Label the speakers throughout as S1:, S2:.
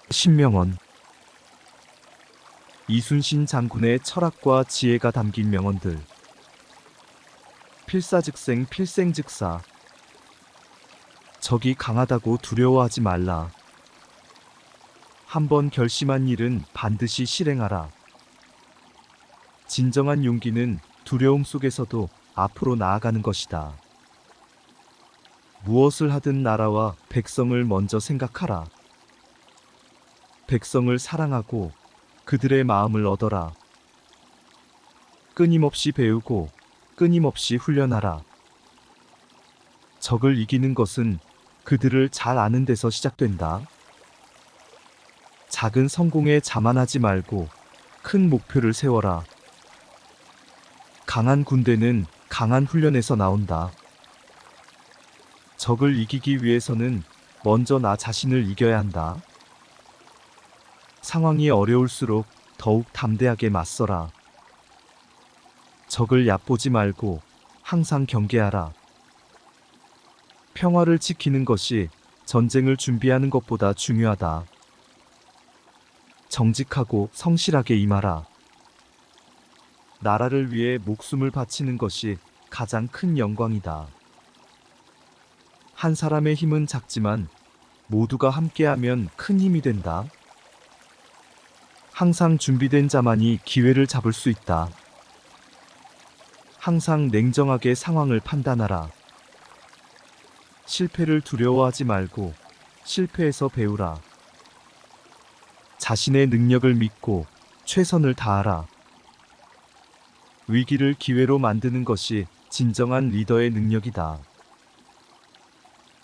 S1: 신명언. 이순신 장군의 철학과 지혜가 담긴 명언들. 필사즉생 필생즉사. 적이 강하다고 두려워하지 말라. 한번 결심한 일은 반드시 실행하라. 진정한 용기는 두려움 속에서도 앞으로 나아가는 것이다. 무엇을 하든 나라와 백성을 먼저 생각하라. 백성을 사랑하고 그들의 마음을 얻어라. 끊임없이 배우고 끊임없이 훈련하라. 적을 이기는 것은 그들을 잘 아는 데서 시작된다. 작은 성공에 자만하지 말고 큰 목표를 세워라. 강한 군대는 강한 훈련에서 나온다. 적을 이기기 위해서는 먼저 나 자신을 이겨야 한다. 상황이 어려울수록 더욱 담대하게 맞서라. 적을 얕보지 말고 항상 경계하라. 평화를 지키는 것이 전쟁을 준비하는 것보다 중요하다. 정직하고 성실하게 임하라. 나라를 위해 목숨을 바치는 것이 가장 큰 영광이다. 한 사람의 힘은 작지만 모두가 함께하면 큰 힘이 된다. 항상 준비된 자만이 기회를 잡을 수 있다. 항상 냉정하게 상황을 판단하라. 실패를 두려워하지 말고 실패에서 배우라. 자신의 능력을 믿고 최선을 다하라. 위기를 기회로 만드는 것이 진정한 리더의 능력이다.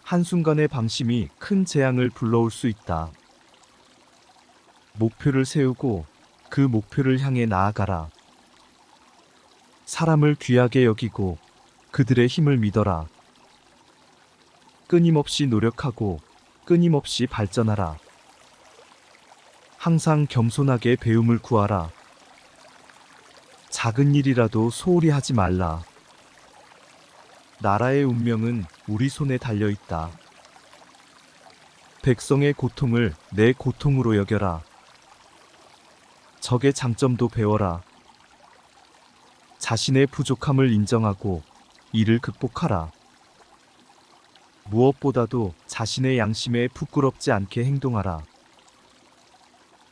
S1: 한순간의 방심이 큰 재앙을 불러올 수 있다. 목표를 세우고 그 목표를 향해 나아가라. 사람을 귀하게 여기고 그들의 힘을 믿어라. 끊임없이 노력하고 끊임없이 발전하라. 항상 겸손하게 배움을 구하라. 작은 일이라도 소홀히 하지 말라. 나라의 운명은 우리 손에 달려 있다. 백성의 고통을 내 고통으로 여겨라. 적의 장점도 배워라. 자신의 부족함을 인정하고 이를 극복하라. 무엇보다도 자신의 양심에 부끄럽지 않게 행동하라.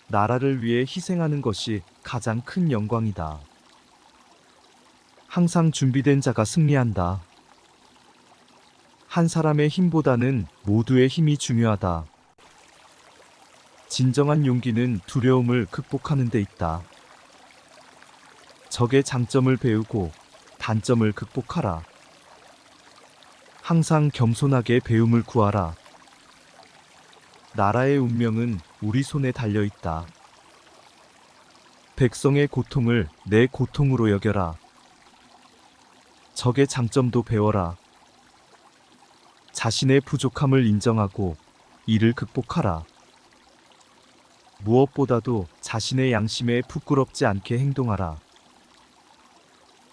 S1: 나라를 위해 희생하는 것이 가장 큰 영광이다. 항상 준비된 자가 승리한다. 한 사람의 힘보다는 모두의 힘이 중요하다. 진정한 용기는 두려움을 극복하는 데 있다. 적의 장점을 배우고 단점을 극복하라. 항상 겸손하게 배움을 구하라. 나라의 운명은 우리 손에 달려 있다. 백성의 고통을 내 고통으로 여겨라. 적의 장점도 배워라. 자신의 부족함을 인정하고 이를 극복하라. 무엇보다도 자신의 양심에 부끄럽지 않게 행동하라.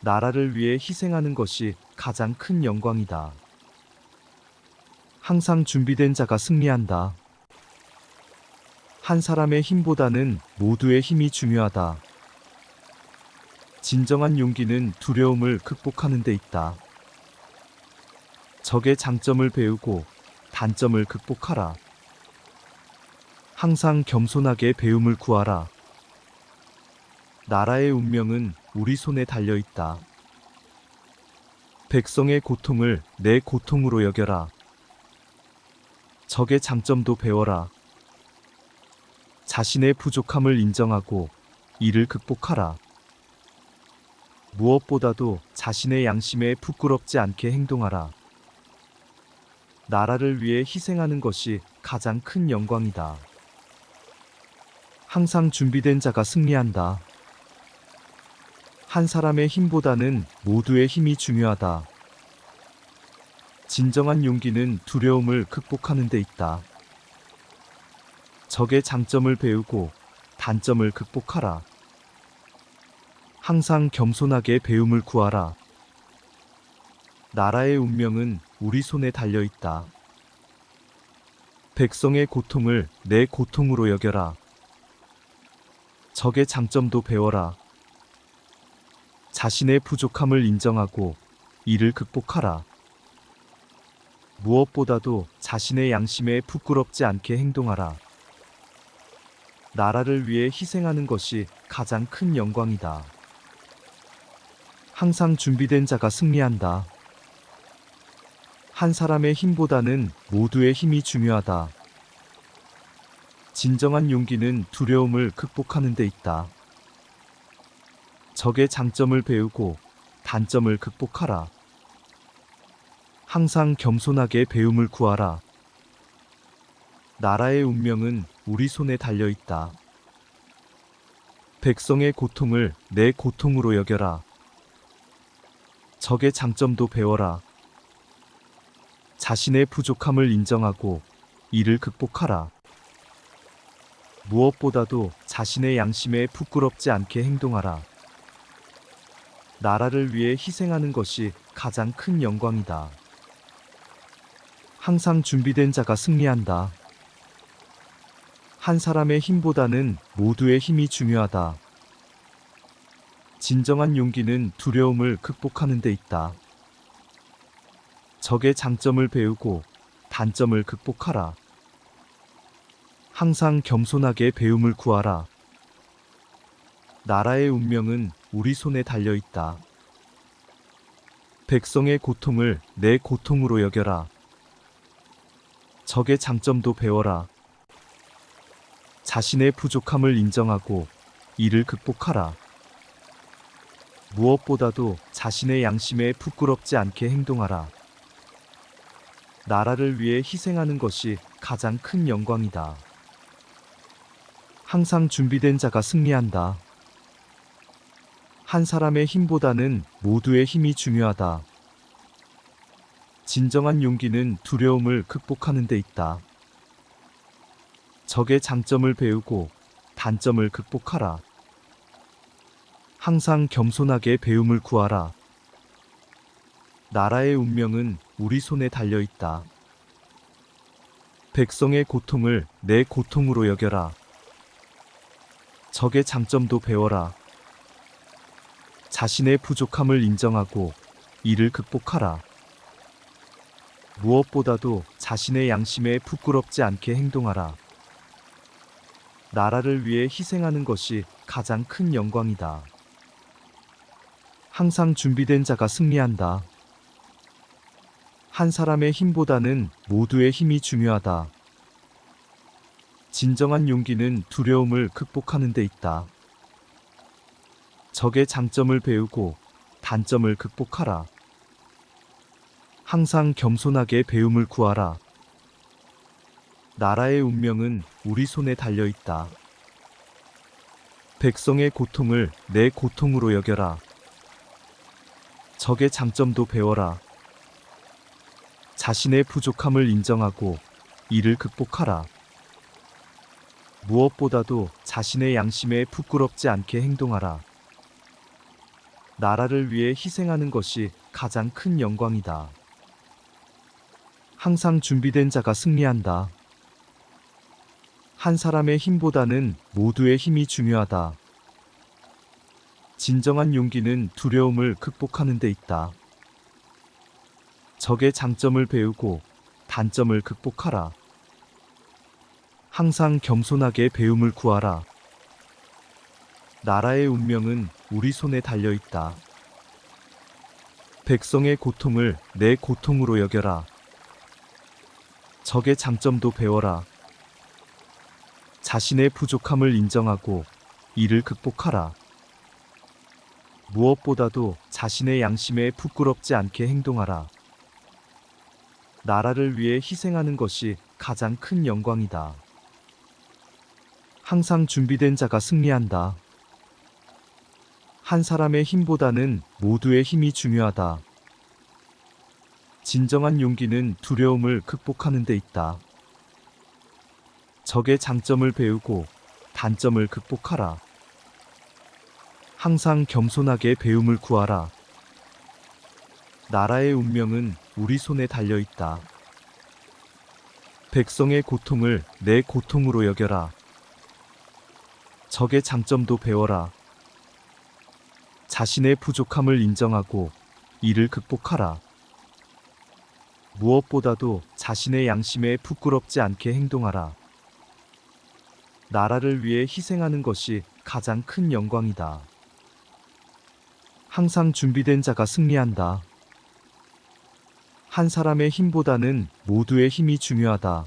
S1: 나라를 위해 희생하는 것이 가장 큰 영광이다. 항상 준비된 자가 승리한다. 한 사람의 힘보다는 모두의 힘이 중요하다. 진정한 용기는 두려움을 극복하는 데 있다. 적의 장점을 배우고 단점을 극복하라. 항상 겸손하게 배움을 구하라. 나라의 운명은 우리 손에 달려 있다. 백성의 고통을 내 고통으로 여겨라. 적의 장점도 배워라. 자신의 부족함을 인정하고 이를 극복하라. 무엇보다도 자신의 양심에 부끄럽지 않게 행동하라. 나라를 위해 희생하는 것이 가장 큰 영광이다. 항상 준비된 자가 승리한다. 한 사람의 힘보다는 모두의 힘이 중요하다. 진정한 용기는 두려움을 극복하는 데 있다. 적의 장점을 배우고 단점을 극복하라. 항상 겸손하게 배움을 구하라. 나라의 운명은 우리 손에 달려 있다. 백성의 고통을 내 고통으로 여겨라. 적의 장점도 배워라. 자신의 부족함을 인정하고 이를 극복하라. 무엇보다도 자신의 양심에 부끄럽지 않게 행동하라. 나라를 위해 희생하는 것이 가장 큰 영광이다. 항상 준비된 자가 승리한다. 한 사람의 힘보다는 모두의 힘이 중요하다. 진정한 용기는 두려움을 극복하는 데 있다. 적의 장점을 배우고 단점을 극복하라. 항상 겸손하게 배움을 구하라. 나라의 운명은 우리 손에 달려 있다. 백성의 고통을 내 고통으로 여겨라. 적의 장점도 배워라. 자신의 부족함을 인정하고 이를 극복하라. 무엇보다도 자신의 양심에 부끄럽지 않게 행동하라. 나라를 위해 희생하는 것이 가장 큰 영광이다. 항상 준비된 자가 승리한다. 한 사람의 힘보다는 모두의 힘이 중요하다. 진정한 용기는 두려움을 극복하는 데 있다. 적의 장점을 배우고 단점을 극복하라. 항상 겸손하게 배움을 구하라. 나라의 운명은 우리 손에 달려 있다. 백성의 고통을 내 고통으로 여겨라. 적의 장점도 배워라. 자신의 부족함을 인정하고 이를 극복하라. 무엇보다도 자신의 양심에 부끄럽지 않게 행동하라. 나라를 위해 희생하는 것이 가장 큰 영광이다. 항상 준비된 자가 승리한다. 한 사람의 힘보다는 모두의 힘이 중요하다. 진정한 용기는 두려움을 극복하는 데 있다. 적의 장점을 배우고 단점을 극복하라. 항상 겸손하게 배움을 구하라. 나라의 운명은 우리 손에 달려 있다. 백성의 고통을 내 고통으로 여겨라. 적의 장점도 배워라. 자신의 부족함을 인정하고 이를 극복하라. 무엇보다도 자신의 양심에 부끄럽지 않게 행동하라. 나라를 위해 희생하는 것이 가장 큰 영광이다. 항상 준비된 자가 승리한다. 한 사람의 힘보다는 모두의 힘이 중요하다. 진정한 용기는 두려움을 극복하는 데 있다. 적의 장점을 배우고 단점을 극복하라. 항상 겸손하게 배움을 구하라. 나라의 운명은 우리 손에 달려 있다. 백성의 고통을 내 고통으로 여겨라. 적의 장점도 배워라. 자신의 부족함을 인정하고 이를 극복하라. 무엇보다도 자신의 양심에 부끄럽지 않게 행동하라. 나라를 위해 희생하는 것이 가장 큰 영광이다. 항상 준비된 자가 승리한다. 한 사람의 힘보다는 모두의 힘이 중요하다. 진정한 용기는 두려움을 극복하는 데 있다. 적의 장점을 배우고 단점을 극복하라. 항상 겸손하게 배움을 구하라. 나라의 운명은 우리 손에 달려 있다. 백성의 고통을 내 고통으로 여겨라. 적의 장점도 배워라. 자신의 부족함을 인정하고 이를 극복하라. 무엇보다도 자신의 양심에 부끄럽지 않게 행동하라. 나라를 위해 희생하는 것이 가장 큰 영광이다. 항상 준비된 자가 승리한다. 한 사람의 힘보다는 모두의 힘이 중요하다. 진정한 용기는 두려움을 극복하는 데 있다. 적의 장점을 배우고 단점을 극복하라. 항상 겸손하게 배움을 구하라. 나라의 운명은 우리 손에 달려 있다. 백성의 고통을 내 고통으로 여겨라. 적의 장점도 배워라. 자신의 부족함을 인정하고 이를 극복하라. 무엇보다도 자신의 양심에 부끄럽지 않게 행동하라. 나라를 위해 희생하는 것이 가장 큰 영광이다. 항상 준비된 자가 승리한다. 한 사람의 힘보다는 모두의 힘이 중요하다.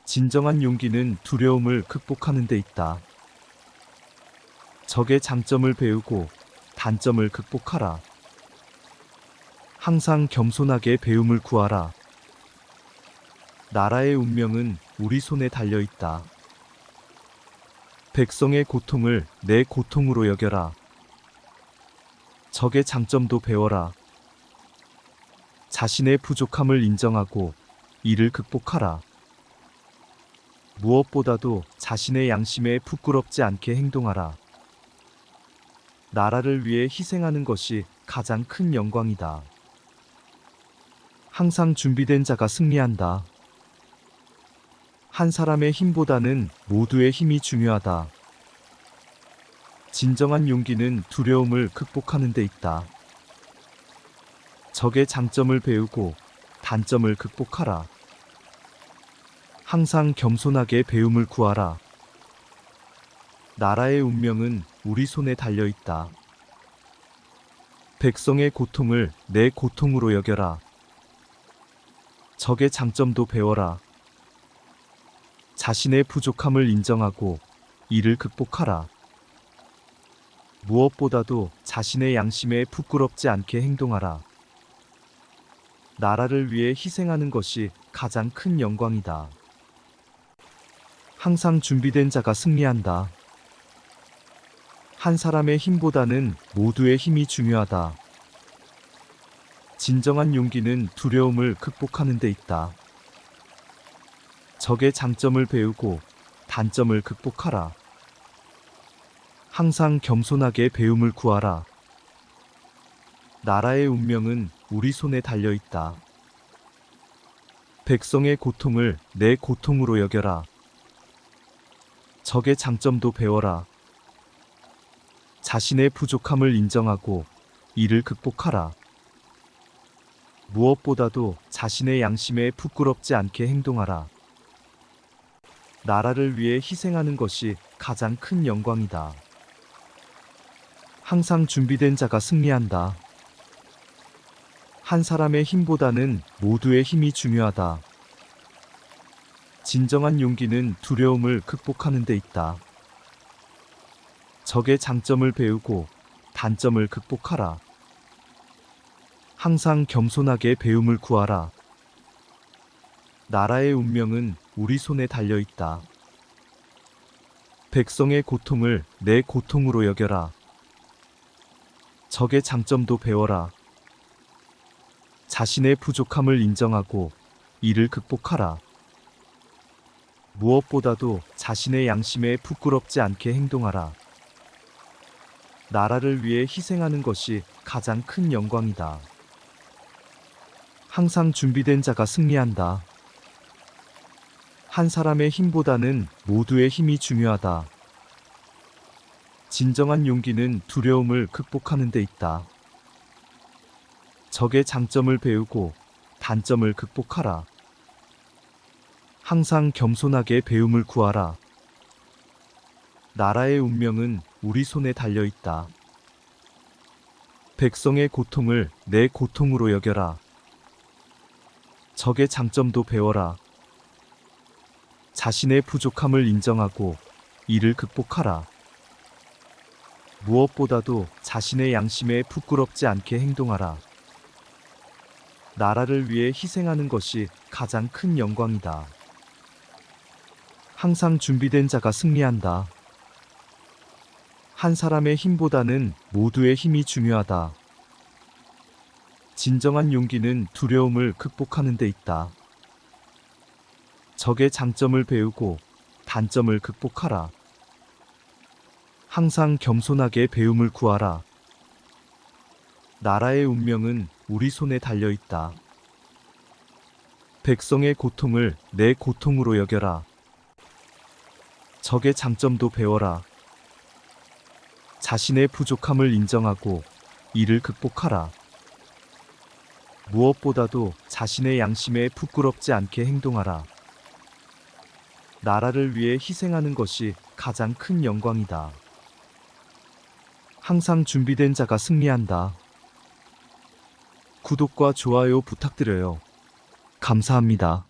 S1: 진정한 용기는 두려움을 극복하는 데 있다. 적의 장점을 배우고 단점을 극복하라. 항상 겸손하게 배움을 구하라. 나라의 운명은 우리 손에 달려 있다. 백성의 고통을 내 고통으로 여겨라. 적의 장점도 배워라. 자신의 부족함을 인정하고 이를 극복하라. 무엇보다도 자신의 양심에 부끄럽지 않게 행동하라. 나라를 위해 희생하는 것이 가장 큰 영광이다. 항상 준비된 자가 승리한다. 한 사람의 힘보다는 모두의 힘이 중요하다. 진정한 용기는 두려움을 극복하는 데 있다. 적의 장점을 배우고 단점을 극복하라. 항상 겸손하게 배움을 구하라. 나라의 운명은 우리 손에 달려 있다. 백성의 고통을 내 고통으로 여겨라. 적의 장점도 배워라. 자신의 부족함을 인정하고 이를 극복하라. 무엇보다도 자신의 양심에 부끄럽지 않게 행동하라. 나라를 위해 희생하는 것이 가장 큰 영광이다. 항상 준비된 자가 승리한다. 한 사람의 힘보다는 모두의 힘이 중요하다. 진정한 용기는 두려움을 극복하는 데 있다. 적의 장점을 배우고 단점을 극복하라. 항상 겸손하게 배움을 구하라. 나라의 운명은 우리 손에 달려 있다. 백성의 고통을 내 고통으로 여겨라. 적의 장점도 배워라. 자신의 부족함을 인정하고 이를 극복하라. 무엇보다도 자신의 양심에 부끄럽지 않게 행동하라. 나라를 위해 희생하는 것이 가장 큰 영광이다. 항상 준비된 자가 승리한다. 한 사람의 힘보다는 모두의 힘이 중요하다. 진정한 용기는 두려움을 극복하는 데 있다. 적의 장점을 배우고 단점을 극복하라. 항상 겸손하게 배움을 구하라. 나라의 운명은 우리 손에 달려 있다. 백성의 고통을 내 고통으로 여겨라. 적의 장점도 배워라. 자신의 부족함을 인정하고 이를 극복하라. 무엇보다도 자신의 양심에 부끄럽지 않게 행동하라. 나라를 위해 희생하는 것이 가장 큰 영광이다. 항상 준비된 자가 승리한다. 한 사람의 힘보다는 모두의 힘이 중요하다. 진정한 용기는 두려움을 극복하는 데 있다. 적의 장점을 배우고 단점을 극복하라. 항상 겸손하게 배움을 구하라. 나라의 운명은 우리 손에 달려 있다. 백성의 고통을 내 고통으로 여겨라. 적의 장점도 배워라. 자신의 부족함을 인정하고 이를 극복하라. 무엇보다도 자신의 양심에 부끄럽지 않게 행동하라. 나라를 위해 희생하는 것이 가장 큰 영광이다. 항상 준비된 자가 승리한다. 한 사람의 힘보다는 모두의 힘이 중요하다. 진정한 용기는 두려움을 극복하는 데 있다. 적의 장점을 배우고 단점을 극복하라. 항상 겸손하게 배움을 구하라. 나라의 운명은 우리 손에 달려 있다. 백성의 고통을 내 고통으로 여겨라. 적의 장점도 배워라. 자신의 부족함을 인정하고 이를 극복하라. 무엇보다도 자신의 양심에 부끄럽지 않게 행동하라. 나라를 위해 희생하는 것이 가장 큰 영광이다. 항상 준비된 자가 승리한다. 구독과 좋아요 부탁드려요. 감사합니다.